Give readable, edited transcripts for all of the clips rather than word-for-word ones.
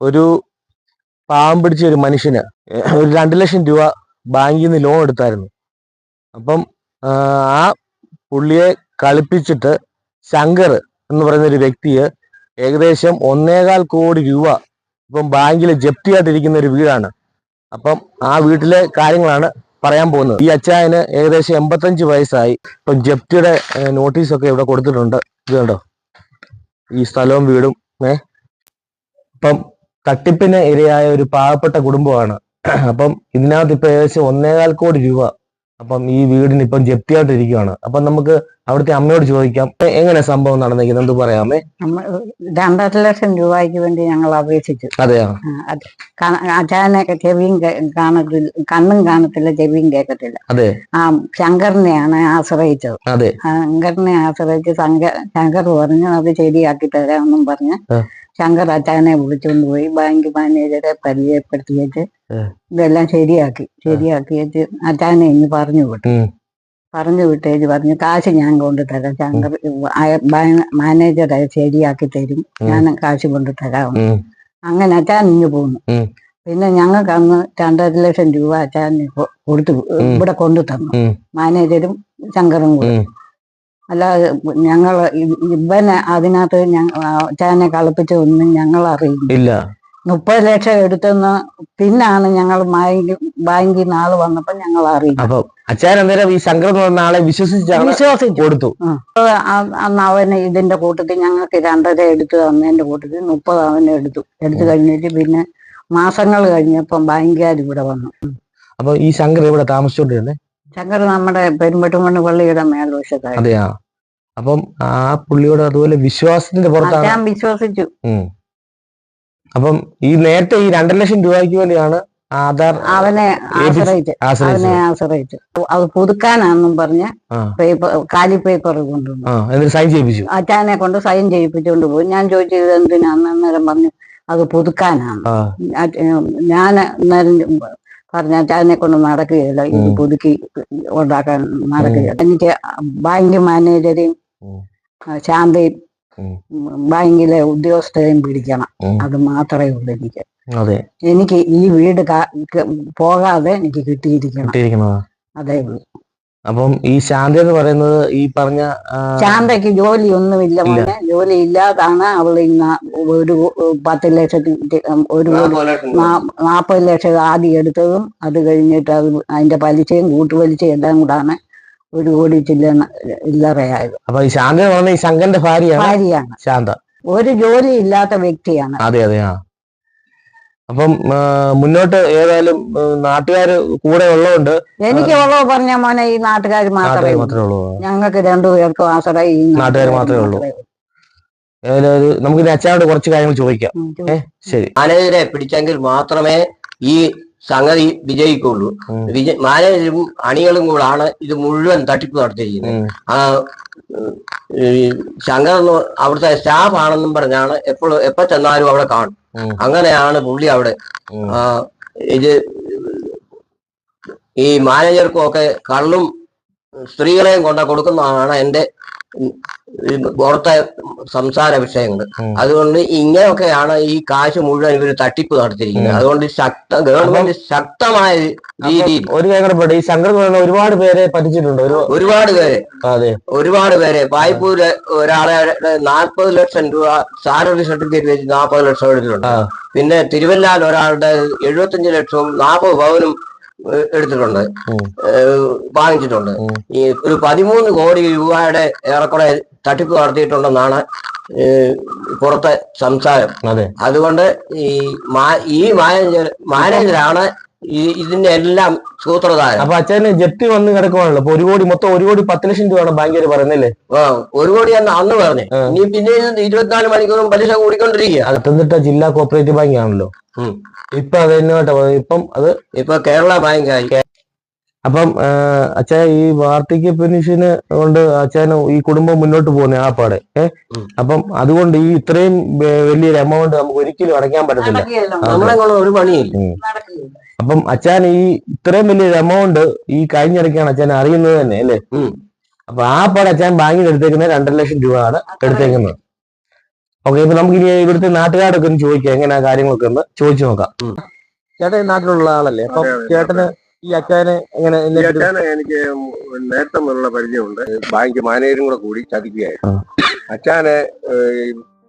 ഒരു പാവം പിടിച്ച ഒരു മനുഷ്യന് ഒരു 2 ലക്ഷം രൂപ ബാങ്കിൽ നിന്ന് ലോൺ എടുത്തായിരുന്നു. അപ്പം ആ പുള്ളിയെ കളിപ്പിച്ചിട്ട് ശങ്കർ എന്ന് പറയുന്ന ഒരു വ്യക്തിയെ ഏകദേശം 1.25 കോടി രൂപ ഇപ്പം ബാങ്കിൽ ജപ്തിയായിട്ടിരിക്കുന്ന ഒരു വീടാണ്. അപ്പം ആ വീട്ടിലെ കാര്യങ്ങളാണ് പറയാൻ പോകുന്നത്. ഈ അച്ചായന് ഏകദേശം 85 വയസ്സായി. ഇപ്പം ജപ്തിയുടെ നോട്ടീസൊക്കെ ഇവിടെ കൊടുത്തിട്ടുണ്ട്. ഇത് കണ്ടോ, ഈ സ്ഥലവും വീടും. അപ്പം തട്ടിപ്പിന് ഇരയായ ഒരു പാവപ്പെട്ട കുടുംബമാണ്. അപ്പം ഇതിനകത്ത് ഇപ്പൊ ഏകദേശം 1.25 കോടി രൂപ അപ്പം ഈ വീടിന് ഇപ്പം ജപ്തിയായിട്ടിരിക്കുകയാണ്. അപ്പം നമുക്ക് അവിടുത്തെ അമ്മയോട് ചോദിക്കാം, എങ്ങനെ സംഭവം നടന്നിരിക്കുന്നത്, എന്ത് പറയാമേ? 2.5 ലക്ഷം രൂപയ്ക്ക് വേണ്ടി ഞങ്ങൾ അപേക്ഷിച്ചു. അതെയോ? അച്ഛനൊക്കെ ചെവിയും കണ്ണും കാണത്തില്ല, ചെവിയും കേൾക്കത്തില്ല. അതെ. ആ ശങ്കറിനെയാണ് ആശ്രയിച്ചത്. അതെ. ശങ്കറിനെ ആശ്രയിച്ച് ശങ്കർ പറഞ്ഞു അത് ശരിയാക്കി തരാമെന്നും പറഞ്ഞ് ശങ്കർ അച്ഛനെ വിളിച്ചുകൊണ്ട് പോയി ബാങ്ക് മാനേജറെ പരിചയപ്പെടുത്തി വെച്ച് ഇതെല്ലാം ശരിയാക്കി വെച്ച് അച്ഛനെ ഇനി പറഞ്ഞു വിട്ടേച്ച് പറഞ്ഞു കാശ് ഞാൻ കൊണ്ടുതരാം. ശങ്കർ മാനേജറെ ശരിയാക്കി തരും, ഞാൻ കാശ് കൊണ്ടുതരാം. അങ്ങനെ അച്ഛൻ ഇഞ്ഞു പോന്നു. പിന്നെ ഞങ്ങൾക്ക് അന്ന് 2.5 ലക്ഷം രൂപ അച്ഛനെ കൊടുത്തു ഇവിടെ കൊണ്ടു തന്നു, മാനേജരും ശങ്കറും കൂടെ. അല്ലാതെ ഞങ്ങൾ ഇവനെ അതിനകത്ത് അച്ഛനെ കളിപ്പിച്ചതൊന്നും ഞങ്ങൾ അറിയില്ല. 30 ലക്ഷം എടുത്തെന്ന് പിന്നാണ് ഞങ്ങൾ ബാങ്കിൽ നാള് വന്നപ്പോ ഞങ്ങൾ അറിയിച്ചു. ഈ ശങ്കർ ആളെ വിശ്വസിച്ചു കൊടുത്തു. അന്ന് അവന് ഇതിന്റെ കൂട്ടത്തിൽ ഞങ്ങൾക്ക് 2.5 എടുത്തു തന്നതിന്റെ കൂട്ടത്തിൽ 30 അവന് എടുത്തു കഴിഞ്ഞിട്ട് പിന്നെ മാസങ്ങൾ കഴിഞ്ഞപ്പം ബാങ്കുകാർ ഇവിടെ വന്നു. അപ്പൊ ഈ ശങ്കർ ഇവിടെ താമസിച്ചോണ്ടിരുന്നേ? ശങ്കർ നമ്മുടെ പെരുമ്പട്ടുമണ്ണ് പള്ളിയുടെ മേൽവശത്തായി. അതെയാ. അപ്പം ആ പുള്ളിയോട് അതുപോലെ വിശ്വാസത്തിന്റെ പുറത്താണ് ഞാൻ വിശ്വസിച്ചു. അപ്പം ഈ നേരത്തെ ഈ 2 ലക്ഷം രൂപയ്ക്ക് വേണ്ടിയാണ് ആധാർ അവനെ ആശ്രയിച്ചു. അത് പുതുക്കാനാന്നും പറഞ്ഞ് കാലി പേപ്പർ കൊണ്ടുവന്നു സൈൻ ചെയ്യിപ്പിച്ചു. അച്ഛനെ കൊണ്ട് സൈൻ ചെയ്യിപ്പിച്ചുകൊണ്ട് പോയി. ഞാൻ ചോദിച്ചത് എന്തിനാന്ന് അന്നേരം പറഞ്ഞു അത് പുതുക്കാനാണ്. ഞാൻ അന്നേരം പറഞ്ഞ അച്ഛനെ കൊണ്ട് നടക്കുകയില്ല, ഇത് പുതുക്കി ഉണ്ടാക്കാൻ നടക്കുകയില്ല. എനിക്ക് ബാങ്ക് മാനേജരെയും ശാന്തയും ബാങ്കിലെ ഉദ്യോഗസ്ഥരെയും പിടിക്കണം, അത് മാത്രമേ ഉള്ളൂ എനിക്ക്. എനിക്ക് ഈ വീട് പോകാതെ എനിക്ക് കിട്ടിയിരിക്കണം, അതേ ഉള്ളൂ. അപ്പം ഈ ശാന്ത എന്ന് പറയുന്നത് ഈ പറഞ്ഞ ശാന്തയ്ക്ക് ജോലി ഒന്നുമില്ല മോനെ, ജോലി ഇല്ലാതാണ് അവൾ ഒരു 10 ലക്ഷത്തിന് ഒരു 40 ലക്ഷം ആദ്യം എടുത്തതും അത് കഴിഞ്ഞിട്ട് അത് അതിന്റെ പലിശയും കൂട്ടുപലിശയും എല്ലാം കൂടാണ് 1 കോടി ചില്ലറയായത്. അപ്പൊ ഈ ശാന്ത എന്ന് പറഞ്ഞ ഈ ശങ്കരന്റെ ഭാര്യയാണ് ശാന്ത. ഒരു ജോലി ഇല്ലാത്ത വ്യക്തിയാണ്. അതെ. അപ്പം മുന്നോട്ട് ഏതായാലും നാട്ടുകാര് കൂടെ ഉള്ളതുകൊണ്ട് എനിക്ക് ഉള്ളത് പറഞ്ഞ മോനെ ഈ നാട്ടുകാർ മാത്രമേ ഉള്ളൂ. ഞങ്ങൾക്ക് 2 പേർക്കും ആശ്രയം ഈ നാട്ടുകാർ മാത്രമേ ഉള്ളൂ. ഏതായാലും നമുക്ക് അച്ഛനോട് കുറച്ച് കാര്യങ്ങൾ ചോദിക്കാം. ശരി. മാനേജരെ പിടിച്ചെങ്കിൽ മാത്രമേ ഈ സംഗതി വിജയിക്കുള്ളൂ. മാനേജരും അണികളും കൂടാണ് ഇത് മുഴുവൻ തട്ടിപ്പ് നടത്തിയിരിക്കുന്നത്. ശങ്കർ അവിടുത്തെ സ്റ്റാഫ് ആണെന്നും പറഞ്ഞാണ് എപ്പോ ചെന്നാലും അവിടെ കാണും. അങ്ങനെയാണ് പുള്ളി അവിടെ ഇത് ഈ മാനേജർക്കും ഒക്കെ കള്ളും സ്ത്രീകളെയും കൊടുക്കുന്നതാണ് എന്റെ പുറത്തെ സംസാര വിഷയങ്ങൾ. അതുകൊണ്ട് ഇങ്ങനെയൊക്കെയാണ് ഈ കാശ് മുഴുവൻ ഇവർ തട്ടിപ്പ് നടത്തിയിരിക്കുന്നത്. അതുകൊണ്ട് ഗവൺമെന്റ് ശക്തമായ രീതിയിൽ ഒരു ഈ ശങ്കർ ഒരുപാട് പേരെ പറ്റിച്ചിട്ടുണ്ട്. ഒരുപാട് പേരെ വായ്പൂര് ഒരാളെ 40 ലക്ഷം രൂപ സാലറി സർട്ടിഫിക്കറ്റ് വെച്ച് 40 ലക്ഷം എടുത്തിട്ടുണ്ട്. പിന്നെ തിരുവല്ലാൽ ഒരാളുടെ 75 ലക്ഷവും 40 പവനും എടുത്തിട്ടുണ്ട്, വാങ്ങിച്ചിട്ടുണ്ട്. ഈ ഒരു 13 കോടി രൂപയുടെ ഏറെക്കുറെ തട്ടിപ്പ് നടത്തിയിട്ടുണ്ടെന്നാണ് പുറത്തെ സംസാരം. അതുകൊണ്ട് ഈ മാനേജരാണ് ഇതിന്റെ എല്ലാം സൂത്രധാരൻ. അപ്പൊ അച്ഛന് ജപ്തി വന്ന് കിടക്കുവാണല്ലോ. അപ്പൊ 1 കോടി 10 ലക്ഷം രൂപയാണ് ബാങ്കുകാർ പറയുന്നില്ലേ? 1 കോടി അന്ന് പറഞ്ഞു. ഇനി പിന്നെ 24 മണിക്കൂറും പലിശ കൂടിക്കൊണ്ടിരിക്കുക. പത്തനംതിട്ട ജില്ലാ കോപ്പറേറ്റീവ് ബാങ്ക് ആണല്ലോ ഇപ്പൊ. ഇപ്പൊ കേരള ബാങ്കായി. അപ്പം അച്ഛാ ഈ വാർദ്ധക്യ പെൻഷന് കൊണ്ട് അച്ഛന് ഈ കുടുംബം മുന്നോട്ട് പോകുന്ന ആ പാടെ അപ്പം അതുകൊണ്ട് ഈ ഇത്രയും വലിയൊരു എമൗണ്ട് നമുക്ക് ഒരിക്കലും അടയ്ക്കാൻ പറ്റത്തില്ല. ഒരു പണിയില്ല. അപ്പം അച്ഛൻ ഈ ഇത്രയും വലിയൊരു എമൗണ്ട് ഈ കഴിഞ്ഞിടയ്ക്കാണ് അച്ഛൻ അറിയുന്നത് തന്നെ അല്ലേ? അപ്പൊ ആ പാടെ അച്ഛൻ ബാങ്കിൽ എടുത്തേക്കുന്നത് 2.5 ലക്ഷം രൂപയാണ് എടുത്തേക്കുന്നത്. ഓക്കെ, ഇപ്പൊ നമുക്ക് ഇനി ഇവിടുത്തെ നാട്ടുകാരൊക്കെ ഒന്ന് ചോദിക്കാം എങ്ങനെയാ കാര്യങ്ങളൊക്കെ ഒന്ന് ചോദിച്ചു നോക്കാം. ചേട്ടൻ ഈ നാട്ടിലുള്ള ആളല്ലേ, അപ്പൊ ചേട്ടന് ഈ അച്ചായനെ എങ്ങനെ എനിക്ക് നേരത്തെ മുതലുള്ള പരിചയമുണ്ട്. ബാങ്ക് മാനേജരും കൂടെ കൂടി ചതിക്കുകയായിരുന്നു. അച്ചാനെ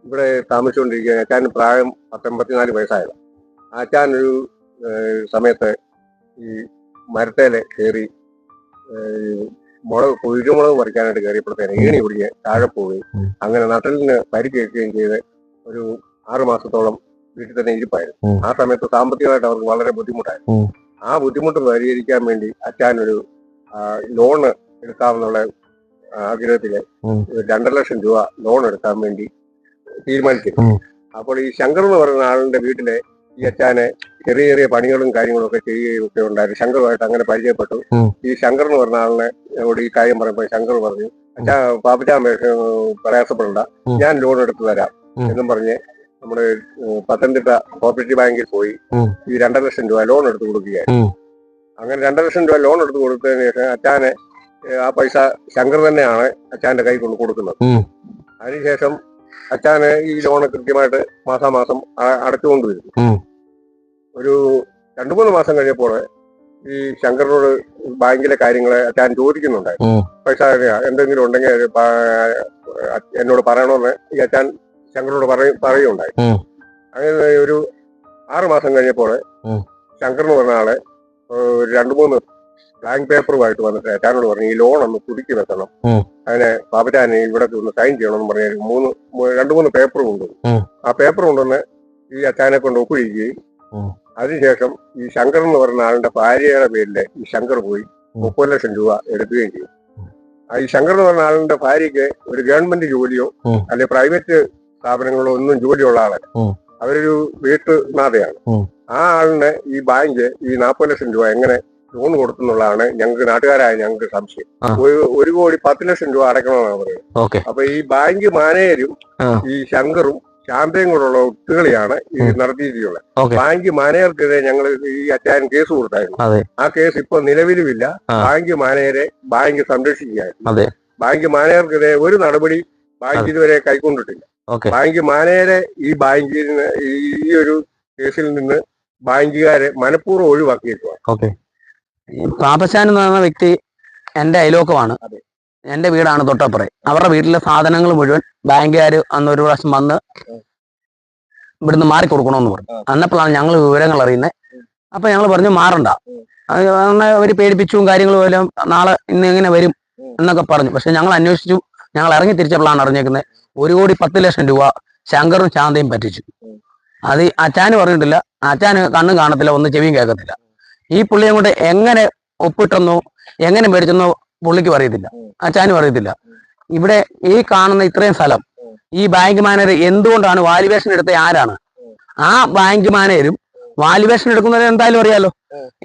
ഇവിടെ താമസിച്ചുകൊണ്ടിരിക്കുക. അച്ചാന് പ്രായം 84 വയസ്സായത്. അച്ചാനൊരു സമയത്ത് ഈ മരത്തേല് കയറി കുരുമുളക് പറിക്കാനായിട്ട് കയറിയപ്പോഴത്തേന് ഏണി പിടിച്ച് താഴെ പോയി. അങ്ങനെ നട്ടലിന് പരിക്കേൽക്കുകയും ചെയ്ത് ഒരു 6 മാസത്തോളം വീട്ടിൽ തന്നെ ഇരിപ്പായിരുന്നു. ആ സമയത്ത് സാമ്പത്തികമായിട്ട് അവർക്ക് വളരെ ബുദ്ധിമുട്ടായിരുന്നു. ആ ബുദ്ധിമുട്ട് പരിഹരിക്കാൻ വേണ്ടി അച്ചാനൊരു ലോണ് എടുക്കാമെന്നുള്ള ആഗ്രഹത്തില് 2 ലക്ഷം രൂപ ലോൺ എടുക്കാൻ വേണ്ടി തീരുമാനിച്ചിരുന്നു. അപ്പോൾ ഈ ശങ്കർ എന്ന് പറയുന്ന ആളിന്റെ വീട്ടിലെ ഈ അച്ചാനെ ചെറിയ ചെറിയ പണികളും കാര്യങ്ങളും ഒക്കെ ചെയ്യുകയും ഒക്കെ ഉണ്ടായിരുന്നു. ശങ്കറുമായിട്ട് അങ്ങനെ പരിചയപ്പെട്ടു. ഈ ശങ്കർ എന്ന് പറഞ്ഞ ആളിനോട് ഈ കാര്യം പറയുമ്പോൾ ശങ്കർ പറഞ്ഞു, അച്ഛാ പാപ്പച്ചാൻ പ്രയാസപ്പെടണ്ട, ഞാൻ ലോൺ എടുത്തു തരാം എന്നും പറഞ്ഞ് നമ്മുടെ പത്തനംതിട്ട കോപ്പറേറ്റീവ് ബാങ്കിൽ പോയി ഈ 2 ലക്ഷം രൂപ ലോൺ എടുത്തു കൊടുക്കുകയായിരുന്നു. അങ്ങനെ 2 ലക്ഷം രൂപ ലോൺ എടുത്ത് കൊടുത്തതിന് ശേഷം അച്ചാനെ ആ പൈസ ശങ്കർ തന്നെയാണ് അച്ചാന്റെ കൈ കൊണ്ട് കൊടുക്കുന്നത്. അതിനുശേഷം അച്ചാന് ഈ ലോണ് കൃത്യമായിട്ട് മാസാമാസം അടച്ചുകൊണ്ടുവരുന്നു. ഒരു 2-3 മാസം കഴിഞ്ഞപ്പോൾ ഈ ശങ്കറിനോട് ബാങ്കിലെ കാര്യങ്ങളെ അച്ചാൻ ചോദിക്കുന്നുണ്ടായിരുന്നു. പൈസ എന്തെങ്കിലും ഉണ്ടെങ്കിൽ എന്നോട് പറയണമെന്ന് ഈ അച്ചാൻ ശങ്കറിനോട് പറയുകയുണ്ടായി. അങ്ങനെ ഒരു 6 മാസം കഴിഞ്ഞപ്പോൾ ശങ്കറിന് പറഞ്ഞ ആളെ 2-3 ബ്ലാങ്ക് പേപ്പറുമായിട്ട് വന്നിട്ട് അച്ചാനോട് പറഞ്ഞു, ഈ ലോൺ ഒന്ന് പുതുക്കി വെക്കണം, അതിനെ പാപ്പച്ചാനെ ഇവിടെ ഒന്ന് സൈൻ ചെയ്യണമെന്ന് പറഞ്ഞ 2-3 പേപ്പർ കൊണ്ടുവന്നു. ആ പേപ്പർ കൊണ്ടുവന്ന് ഈ അച്ചാനെ കൊണ്ട് ഒപ്പിടിക്കുകയും അതിനുശേഷം ഈ ശങ്കർ എന്ന് പറയുന്ന ആളിന്റെ ഭാര്യയുടെ പേരില് ഈ ശങ്കർ പോയി 30 ലക്ഷം രൂപ എടുക്കുകയും ചെയ്തു. ഈ ശങ്കർ എന്ന് പറഞ്ഞ ആളിന്റെ ഭാര്യയ്ക്ക് ഒരു ഗവൺമെന്റ് ജോലിയോ അല്ലെ പ്രൈവറ്റ് സ്ഥാപനങ്ങളോ ഒന്നും ജോലിയുള്ള ആളല്ല. അവരൊരു വീട്ടുനാഥയാണ്. ആ ആളിന് ഈ ബാങ്ക് ഈ 40 ലക്ഷം രൂപ എങ്ങനെ ലോൺ കൊടുത്തെന്നുള്ളതാണ് ഞങ്ങൾക്ക് നാട്ടുകാരായ ഞങ്ങൾക്ക് സംശയം. 1,10 ലക്ഷം രൂപ അടക്കണമെന്നാണ് പറയുന്നത്. അപ്പൊ ഈ ബാങ്ക് മാനേജരും ഈ ശങ്കറും ശാന്തയും കൂടെയുള്ള ഒത്തുകളിയാണ് ഈ നടത്തിയിട്ടുള്ളത്. ബാങ്ക് മാനേജർക്കെതിരെ ഞങ്ങൾ ഈ അച്ചായൻ കേസ് കൊടുത്തായിരുന്നു. ആ കേസ് ഇപ്പൊ നിലവിലുമില്ല. ബാങ്ക് മാനേജരെ ബാങ്ക് സംരക്ഷിക്കുകയായിരുന്നു. ബാങ്ക് മാനേജർക്കെതിരെ ഒരു നടപടി ബാങ്ക് ഇതുവരെ കൈക്കൊണ്ടിട്ടില്ല. ബാങ്ക് മാനേജരെ ഈ ബാങ്കിന് ഈ ഒരു കേസിൽ നിന്ന് ബാങ്കുകാരെ മനഃപൂർവ്വം ഒഴിവാക്കിയേക്കുവാണ്. പാപ്പച്ചാൻ എന്ന് പറയുന്ന വ്യക്തി എന്റെ അയലോക്കമാണ്. എന്റെ വീടാണ് തൊട്ടപ്പുറം. അവരുടെ വീട്ടിലെ സാധനങ്ങൾ മുഴുവൻ ബാങ്കുകാർ അന്ന് ഒരു പ്രാവശ്യം വന്ന് ഇവിടുന്ന് മാറി കൊടുക്കണമെന്ന് പറഞ്ഞു. അന്നപ്പോഴാണ് ഞങ്ങൾ വിവരങ്ങൾ അറിയുന്നത്. അപ്പൊ ഞങ്ങൾ പറഞ്ഞു മാറണ്ട, അവര് പേടിപ്പിച്ചും കാര്യങ്ങളും എല്ലാം നാളെ ഇന്ന് എങ്ങനെ വരും എന്നൊക്കെ പറഞ്ഞു. പക്ഷെ ഞങ്ങൾ അന്വേഷിച്ചു. ഞങ്ങൾ ഇറങ്ങി തിരിച്ചപ്പോഴാണ് അറിഞ്ഞേക്കുന്നത് 1,10 ലക്ഷം രൂപ ശങ്കറും ശാന്തയും പറ്റിച്ചു. അത് അച്ചാന് പറഞ്ഞിട്ടില്ല. അച്ചാന് കണ്ണും കാണത്തില്ല, ഒന്നും ചെവിയും കേൾക്കത്തില്ല. ഈ പുള്ളിയെ കൊണ്ട് എങ്ങനെ ഒപ്പിട്ടെന്നോ എങ്ങനെ മേടിച്ചെന്നോ പുള്ളിക്ക് അറിയത്തില്ല, അച്ചാനും അറിയത്തില്ല. ഇവിടെ ഈ കാണുന്ന ഇത്രയും സ്ഥലം ഈ ബാങ്ക് മാനേജർ എന്തുകൊണ്ടാണ് വാല്യുവേഷൻ എടുത്ത ആരാണ്? ആ ബാങ്ക് മാനേജരും വാല്യുവേഷൻ എടുക്കുന്നത് എന്തായാലും അറിയാലോ.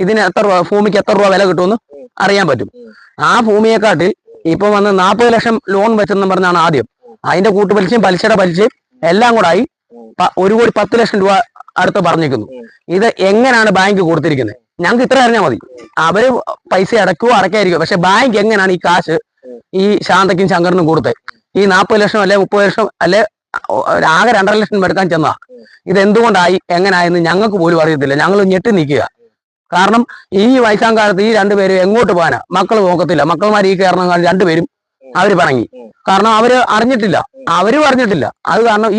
ഇതിന് എത്ര രൂപ, ഭൂമിക്ക് എത്ര രൂപ വില കിട്ടുമെന്ന് അറിയാൻ പറ്റും. ആ ഭൂമിയെക്കാട്ടിൽ ഇപ്പൊ വന്ന് 40 ലക്ഷം ലോൺ വെച്ചെന്ന് പറഞ്ഞാണ് ആദ്യം. അതിന്റെ കൂട്ടുപലിശയും പലിശയുടെ പലിശയും എല്ലാം കൂടെ ആയി 1,10 ലക്ഷം രൂപ അടുത്ത് പറഞ്ഞിരിക്കുന്നു. ഇത് എങ്ങനെയാണ് ബാങ്ക് കൊടുത്തിരിക്കുന്നത്? ഞങ്ങൾക്ക് ഇത്ര അറിഞ്ഞാൽ മതി. അവര് പൈസ അടയ്ക്കുവോ അടയ്ക്കായിരിക്കും. പക്ഷെ ബാങ്ക് എങ്ങനെയാണ് ഈ കാശ് ഈ ശാന്തയ്ക്കും ശങ്കറിനും കൊടുത്തത്? ഈ 40 ലക്ഷം അല്ലെ 30 ലക്ഷം അല്ലെ ആകെ 2.5 ലക്ഷം എടുക്കാൻ ചെന്നാ ഇത് എന്തുകൊണ്ടായി എങ്ങനായെന്ന് ഞങ്ങൾക്ക് പോലും അറിയത്തില്ല. ഞങ്ങൾ ഞെട്ടി നിൽക്കുക. കാരണം ഈ വയസ്സാം കാലത്ത് ഈ 2 പേരും എങ്ങോട്ട് പോകാനാ? മക്കൾ നോക്കത്തില്ല. മക്കളമാർ ഈ കയറണം 2 പേരും അവര് പിണങ്ങി. കാരണം അവര് അറിഞ്ഞിട്ടില്ല, അവരും അറിഞ്ഞിട്ടില്ല. അത് കാരണം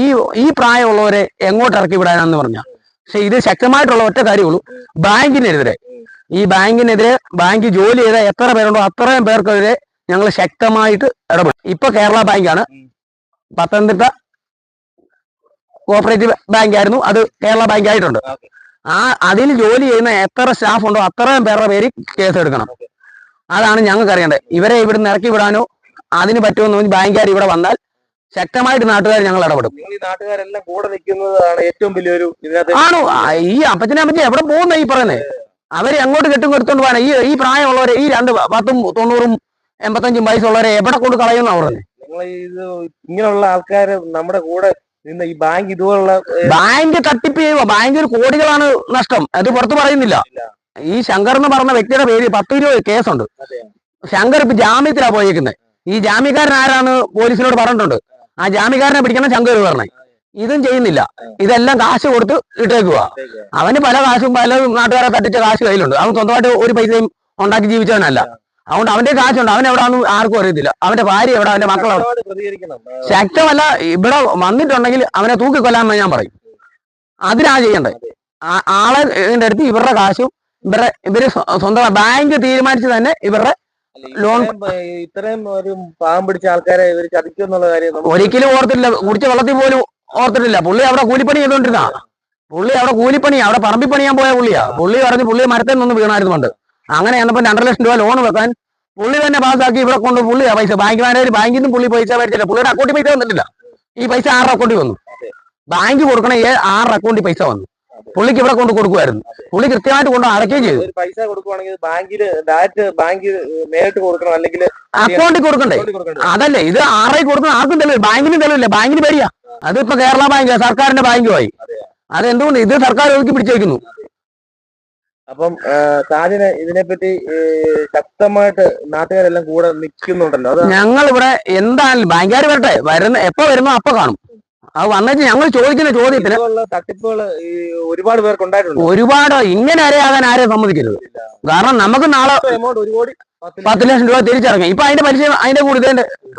ഈ പ്രായമുള്ളവരെ എങ്ങോട്ട് ഇറക്കി വിടാനാന്ന് പറഞ്ഞ. പക്ഷെ ഇത് ശക്തമായിട്ടുള്ള ഒറ്റ കാര്യമുള്ളൂ, ബാങ്കിനെതിരെ. ഈ ബാങ്കിനെതിരെ ബാങ്ക് ജോലി ചെയ്ത എത്ര പേരുണ്ടോ അത്രയും പേർക്കെതിരെ ഞങ്ങൾ ശക്തമായിട്ട് ഇടപെടും. ഇപ്പൊ കേരള ബാങ്കാണ്, പത്തനംതിട്ട കോപ്പറേറ്റീവ് ബാങ്ക് ആയിരുന്നു, അത് കേരള ബാങ്ക് ആയിട്ടുണ്ട്. അതിൽ ജോലി ചെയ്യുന്ന എത്ര സ്റ്റാഫ് ഉണ്ടോ അത്രയും പേരുടെ പേര് കേസെടുക്കണം. അതാണ് ഞങ്ങൾക്ക് അറിയേണ്ടത്. ഇവരെ ഇവിടുന്ന് ഇറക്കി വിടാനോ അതിന് പറ്റുമെന്ന് ബാങ്കുകാർ ഇവിടെ വന്നാൽ ശക്തമായിട്ട് നാട്ടുകാർ ഞങ്ങൾ ഇടപെടും. നാട്ടുകാരെല്ലാം കൂടെ നിൽക്കുന്നതാണ് ഏറ്റവും വലിയൊരു ആണോ? ഈ അപ്പച്ചനെ അമ്മച്ചി എവിടെ പോകുന്ന ഈ പറയുന്നത്? അവരെ അങ്ങോട്ട് കെട്ടും എടുത്തോണ്ട് പോകാൻ ഈ പ്രായമുള്ളവരെ, ഈ 10, 90, 85 വയസ്സുള്ളവരെ എവിടെ കൊണ്ട് കളയുന്ന പറഞ്ഞത്? ഇത് ഇങ്ങനെയുള്ള ആൾക്കാര് നമ്മുടെ കൂടെ നിന്ന് ഈ ബാങ്ക് ഇതുപോലുള്ള ബാങ്ക് തട്ടിപ്പ് ചെയ്യുക. ബാങ്കിൽ കോടികളാണ് നഷ്ടം. അത് പുറത്ത് പറയുന്നില്ല. ഈ ശങ്കർ എന്ന് പറഞ്ഞ വ്യക്തിയുടെ പേര് 10-20 കേസുണ്ട്. ശങ്കർ ഇപ്പൊ ജാമ്യത്തിലാ പോയേക്കുന്നത്. ഈ ജാമ്യക്കാരൻ ആരാണ് പോലീസിനോട് പറഞ്ഞിട്ടുണ്ട്. ആ ജാമ്യക്കാരനെ പിടിക്കണം ശങ്കർ പറഞ്ഞേ. ഇതും ചെയ്യുന്നില്ല. ഇതെല്ലാം കാശ് കൊടുത്ത് ഇട്ടേക്കുക. അവന് പല കാശും പല നാട്ടുകാരെ തട്ടിച്ച കാശ് കയ്യിലുണ്ട്. അവൻ സ്വന്തമായിട്ട് ഒരു പൈസയും ഉണ്ടാക്കി ജീവിച്ചവനല്ല. അതുകൊണ്ട് അവന്റെ കാശുണ്ട്. അവൻ എവിടാന്നും ആർക്കും അറിയത്തില്ല. അവന്റെ ഭാര്യ എവിടെ, അവന്റെ മക്കൾ ശക്തമല്ല. ഇവിടെ വന്നിട്ടുണ്ടെങ്കിൽ അവനെ തൂക്കിക്കൊല്ലാമെന്ന് ഞാൻ പറയും. അതിനാ ചെയ്യണ്ടേ. ആളെ ഇതിന്റെ അടുത്ത് ഇവരുടെ കാശും ഇവര് സ്വന്തം ബാങ്ക് തീരുമാനിച്ച് തന്നെ ഇവരുടെ ലോൺ. ഇത്രയും ഒരു പാവം പിടിച്ച ആൾക്കാരെ ഇവർ ചതിക്കും എന്നുള്ള കാര്യം ഒരിക്കലും ഓർത്തിട്ടില്ല. കുടിച്ച വെള്ളത്തിൽ പോലും ഓർത്തിട്ടില്ല. പുള്ളി അവിടെ കൂലിപ്പണി ചെയ്തോണ്ടിരുന്ന പുള്ളി അവിടെ കൂലിപ്പണി, അവിടെ പറമ്പിൽ പണിയാൻ പോയ പുള്ളിയാ. പുള്ളി പറഞ്ഞു പുള്ളി മരത്തിൽ നിന്ന് വീണായിരുന്നുണ്ട്. അങ്ങനെ ചെന്നപ്പോൾ 2 ലക്ഷം രൂപ ലോൺ വെക്കാൻ പുള്ളി തന്നെ പാസ്സാക്കി ഇവിടെ കൊണ്ട് പുള്ളിയാ പൈസ. ബാങ്ക് മാനേജർ ബാങ്കിൽ നിന്നും പുള്ളി പൈസ മേടിച്ചില്ല. പുള്ളിയുടെ അക്കൗണ്ടിൽ പൈസ വന്നിട്ടില്ല. ഈ പൈസ 6 അക്കൗണ്ടിൽ വന്നു. ബാങ്ക് കൊടുക്കണ 6 അക്കൗണ്ടിൽ പൈസ വന്നു. പുള്ളിക്ക് ഇവിടെ കൊണ്ട് കൊടുക്കുമായിരുന്നു. പുള്ളി കൃത്യമായിട്ട് കൊണ്ട് അടയ്ക്കുകയും ചെയ്തു. പൈസ കൊടുക്കുവാണെങ്കിൽ ബാങ്കിൽ ഡയറക്റ്റ് ബാങ്ക് നേരിട്ട് കൊടുക്കണം, അല്ലെങ്കിൽ അക്കൗണ്ടിൽ കൊടുക്കണ്ടേ? അതല്ലേ ഇത് 6 കൊടുക്കുന്ന ആർക്കും തെളിവില്ല. ബാങ്കിന് തെളിവില്ല. ബാങ്കിന് പേടിയാ. അതിപ്പോ കേരള ബാങ്ക് സർക്കാരിന്റെ ബാങ്കുമായി. അതെന്തുകൊണ്ട് ഇത് സർക്കാർ ഒതുക്കി പിടിച്ചേക്കുന്നു. അപ്പം താജിന് ഇതിനെപ്പറ്റി ശക്തമായിട്ട് നാട്ടുകാരെല്ലാം കൂടെ നിൽക്കുന്നുണ്ടല്ലോ. അത് ഞങ്ങൾ ഇവിടെ എന്തായാലും ബാങ്കുകാർ വരട്ടെ, എപ്പോ വരുന്നോ അപ്പൊ കാണും. അത് വന്നിട്ട് ഞങ്ങൾ ചോദിക്കുന്ന ചോദ്യത്തിന് തട്ടിപ്പുകൾ ഒരുപാട് പേർക്ക് ഉണ്ടായിട്ടുണ്ട്. ഒരുപാട് ഇങ്ങനെ ആരെയാകാൻ ആരെയും സമ്മതിക്കരുത്. കാരണം നമുക്ക് നാളെ 10 ലക്ഷം രൂപ തിരിച്ചിറങ്ങി. ഇപ്പൊ അതിന്റെ പലിശ അതിന്റെ കൂടി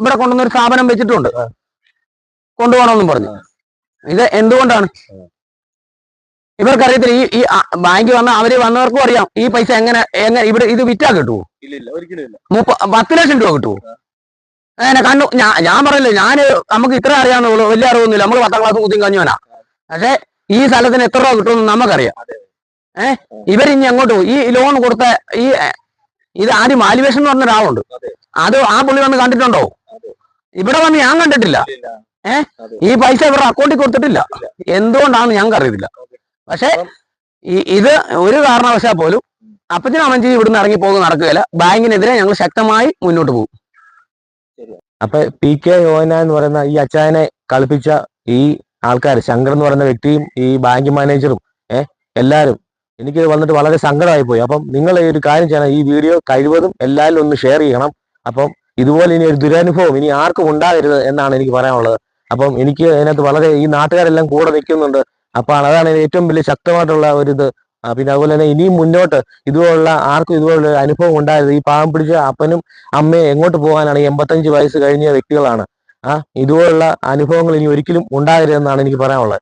ഇവിടെ കൊണ്ടുവന്നൊരു സ്ഥാപനം വെച്ചിട്ടുണ്ട്, കൊണ്ടുപോകണമെന്നും പറഞ്ഞു. ഇത് എന്തുകൊണ്ടാണ് ഇവർക്കറിയത്തില്ല. ഈ ബാങ്ക് അവര് വന്നവർക്കും അറിയാം ഈ പൈസ എങ്ങനെ ഇവിടെ ഇത് വിറ്റാ കിട്ടുമോ? 10 ലക്ഷം രൂപ കിട്ടുമോ? കണ്ണു ഞാൻ പറയില്ലേ, നമുക്ക് ഇത്ര അറിയാവുന്നുള്ളൂ, വലിയ അറിവൊന്നുമില്ല. നമ്മൾ 10ാം ക്ലാസ് കുത്തിയും കഞ്ഞുവനാ. പക്ഷെ ഈ സ്ഥലത്തിന് എത്ര രൂപ കിട്ടുമെന്ന് നമുക്കറിയാം. ഇവരിനി അങ്ങോട്ട് പോകും. ഈ ലോൺ കൊടുത്ത ഇത് ആദ്യം വാല്യുവേഷൻ എന്ന് പറഞ്ഞ ഒരാളുണ്ട്. അത് ആ പുള്ളി വന്ന് കണ്ടിട്ടുണ്ടോ? ഇവിടെ വന്ന് ഞാൻ കണ്ടിട്ടില്ല. ഈ പൈസ ഇവരുടെ അക്കൗണ്ടിൽ കൊടുത്തിട്ടില്ല. എന്തുകൊണ്ടാണെന്ന് ഞങ്ങൾക്ക് അറിയത്തില്ല. പക്ഷെ ഇത് ഒരു കാരണവശാൽ പോലും അപ്പച്ചനും അമ്മച്ചി ഇവിടുന്ന് ഇറങ്ങി പോകുന്ന നടക്കുകയില്ല. ബാങ്കിനെതിരെ ഞങ്ങൾ ശക്തമായി മുന്നോട്ട് പോകും. അപ്പൊ PK യോന എന്ന് പറയുന്ന ഈ അച്ചായനെ കളിപ്പിച്ച ഈ ആൾക്കാർ, ശങ്കർ എന്ന് പറയുന്ന വ്യക്തിയും ഈ ബാങ്ക് മാനേജറും എല്ലാരും, എനിക്ക് വന്നിട്ട് വളരെ സങ്കടമായി പോയി. അപ്പം നിങ്ങൾ ഈ ഒരു കാര്യം ചെയ്യണം, ഈ വീഡിയോ കഴിവതും എല്ലാവരും ഒന്ന് ഷെയർ ചെയ്യണം. അപ്പം ഇതുപോലെ ഇനി ഒരു ദുരനുഭവം ഇനി ആർക്കും ഉണ്ടാകരുത് എന്നാണ് എനിക്ക് പറയാനുള്ളത്. അപ്പം എനിക്ക് അതിനകത്ത് വളരെ ഈ നാട്ടുകാരെല്ലാം കൂടെ നിൽക്കുന്നുണ്ട്. അപ്പൊ അതാണ് ഏറ്റവും വലിയ ശക്തമായിട്ടുള്ള ഒരിത്. പിന്നെ അതുപോലെ തന്നെ ഇനിയും മുന്നോട്ട് ഇതുപോലുള്ള ആർക്കും ഇതുപോലുള്ള അനുഭവം ഉണ്ടായത്. ഈ പാവം പിടിച്ച അപ്പനും അമ്മയും എങ്ങോട്ട് പോകാനാണ്? 85 വയസ്സ് കഴിഞ്ഞ വ്യക്തികളാണ്. ഇതുപോലുള്ള അനുഭവങ്ങൾ ഇനി ഒരിക്കലും ഉണ്ടാകരുതെന്നാണ് എനിക്ക് പറയാനുള്ളത്.